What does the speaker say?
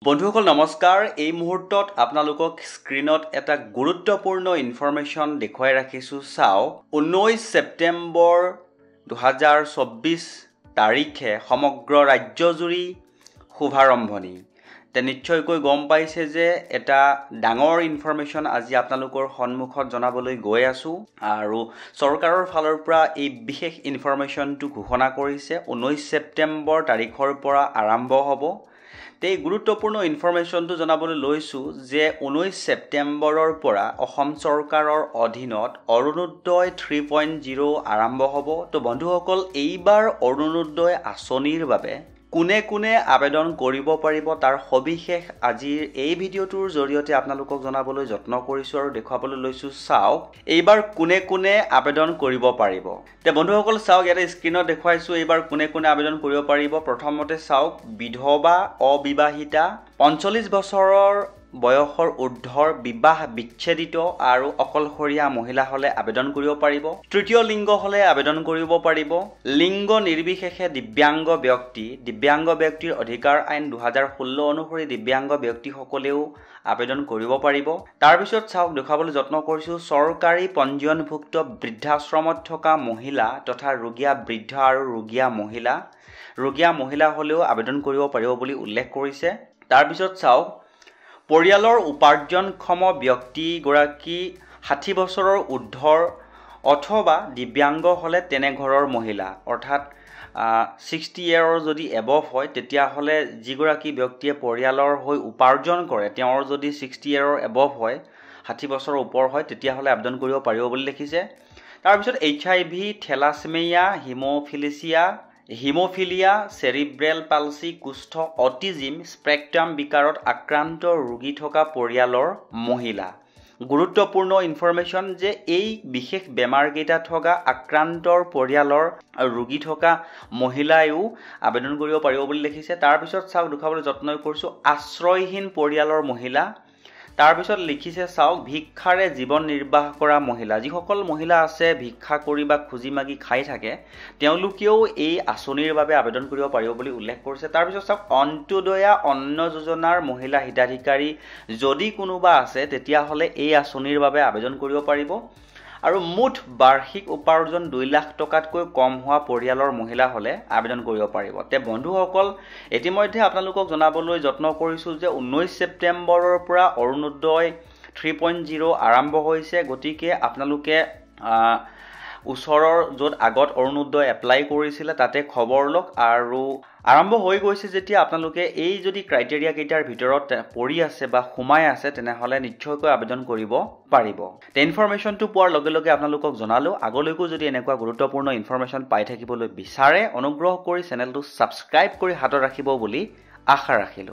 বন্ধুসকল নমস্কাৰ এই মুহূৰ্তত আপোনালোকক স্ক্ৰিনত এটা গুৰুত্বপূৰ্ণ ইনফৰমেশ্যন দেখুৱাই ৰাখিছোঁ চাওক 19 ছেপ্টেম্বৰ 2024 তাৰিখে সমগ্ৰ ৰাজ্যজুৰি শুভাৰম্ভণি তে নিশ্চয়কৈ গম পাইছে যে এটা ডাঙৰ ইনফৰমেশ্যন আজি আপোনালোকৰ সন্মুখত জনাবলৈ গৈ আছো আৰু চৰকাৰৰ ফালৰ পৰা এই বিশেষ ইনফৰমেশ্যনটো ঘোষণা কৰিছে 19 ছেপ্টেম্বৰ তাৰিখৰ পৰা আৰম্ভ হ'ব এই গুৰুত্বপূৰ্ণ ইনফৰমেশ্যনটো জনাবলৈ লৈছো যে 19 ছেপ্টেম্বৰৰ পৰা অসম চৰকাৰৰ অধীনত অৰুণোদয় 3.0 আৰম্ভ হ'ব তো বন্ধুসকল এইবাৰ অৰুণোদয় আঁচনিৰ বাবে কোনে কোনে আবেদন কৰিব পাৰিব তাৰ সবিশেষ আজিৰ এই ভিডিঅ'টোৰ জৰিয়তে আপোনালোকক জনাবলৈ যত্ন কৰিছো আৰু দেখুৱাবলৈ লৈছো চাওক এইবাৰ কোনে কোনে আবেদন কৰিব পাৰিব তে বন্ধুসকল চাওক ইয়াতে স্ক্ৰিনত দেখুৱাইছো এইবাৰ কোনে কোনে আবেদন কৰিব পাৰিব প্ৰথমতে চাওক বিধৱা অবিবাহিতা 45 বছৰৰ বয়সৰ ঊৰ্ধ্বৰ বিবাহ বিচ্ছেদিত আৰু অকলশৰীয়া মহিলা হলে আবেদন কৰিব পাৰিব তৃতীয় লিংগ হলে আবেদন কৰিব পাৰিব লিংগ নিৰ্বিশেষে দিব্যাংগ ব্যক্তিৰ অধিকাৰ আইন 2016 অনুসৰি দিব্যাংগ ব্যক্তিসকলেও আবেদন কৰিব পাৰিব তাৰ পিছত চাওক দেখাবলৈ যত্ন কৰিছো চৰকাৰী পঞ্জীয়নভুক্ত বৃদ্ধাশ্ৰমত থকা মহিলা তথা ৰোগীয়া বৃদ্ধ আৰু ৰোগীয়া মহিলা হলেও আবেদন কৰিব পাৰিব বুলি উল্লেখ কৰিছে তাৰ পিছত চাওক পৰিয়ালৰ উপাৰ্জনক্ষম ব্যক্তি গৰাকী 60 বছৰৰ ঊৰ্ধ্বৰ অথবা দিব্যাংগ হলে তেনে ঘৰৰ মহিলা অৰ্থাৎ 60 ইয়াৰৰ যদি এবভ হয় তেতিয়া হলে যিগৰাকী ব্যক্তিয়ে পৰিয়ালৰ হৈ উপাৰ্জন কৰে তেওঁৰ যদি 60 ইয়াৰৰ এবভ হয় 60 বছৰৰ ওপৰ হয় তেতিয়া হলে আবেদন কৰিব পাৰিব বুলি লিখিছে তাৰ পিছত HIV থেলাছেমিয়া হিমোফিলিয়া সেৰিব্ৰেল পালসি কুষ্ঠ অটিজিম স্পেক্ট্ৰাম বিকাৰত আক্ৰান্ত ৰোগী থকা পৰিয়ালৰ মহিলা গুৰুত্বপূৰ্ণ ইনফৰমেশ্যন যে এই বিশেষ বেমাৰকেইটা থকা আক্ৰান্তৰ পৰিয়ালৰ ৰোগী থকা মহিলায়ও আবেদন কৰিব পাৰিব বুলি লিখিছে তাৰ পিছত চাওক দেখাবলৈ যত্ন কৰিছো আশ্ৰয়হীন পৰিয়ালৰ মহিলা তাৰ পিছত লিখিছে চাওক ভিক্ষাৰে জীৱন নিৰ্বাহ কৰা মহিলা যিসকল মহিলা আছে ভিক্ষা কৰি বা খুজি মাগি খাই থাকে তেওঁলোকেও এই আঁচনিৰ বাবে আবেদন কৰিব পাৰিব বুলি উল্লেখ কৰিছে তাৰ পিছত চাওক অন্ত্যোদয়া অন্ন যোজনাৰ মহিলা হিতাধিকাৰী যদি কোনোবা আছে তেতিয়া হলে এই আঁচনিৰ বাবে আবেদন কৰিব পাৰিব আৰু মুঠ বাৰ্ষিক উপাৰ্জন 2 লাখ টকাতকৈ কম হোৱা পৰিয়ালৰ মহিলা হলে আবেদন কৰিব পাৰিব তে বন্ধুসকল ইতিমধ্যে আপোনালোকক জনাবলৈ যত্ন কৰিছো যে 19 ছেপ্টেম্বৰৰ পৰা অৰুণোদয় 3.0 আৰম্ভ হৈছে গতিকে আপোনালোকে ওচৰৰ যত আগত অৰুণোদয় এপ্লাই কৰিছিল তাতে খবৰ লওক আৰু আৰম্ভ হৈ গৈছে যেতিয়া আপোনালোকে এই যদি ক্ৰাইটেৰিয়া কেইটাৰ ভিতৰত পৰি আছে বা সোমাই আছে তেনেহলে নিশ্চয়কৈ আবেদন কৰিব পাৰিব তে ইনফৰমেশ্যনটো পোৱাৰ লগে লগে আপোনালোকক জনালো আগলৈকো যদি এনেকুৱা গুৰুত্বপূৰ্ণ ইনফৰমেশ্যন পাই থাকিবলৈ বিচাৰে অনুগ্ৰহ কৰি চেনেলটো সাবস্ক্ৰাইব কৰি হাতত ৰাখিব বুলি আশা ৰাখিলো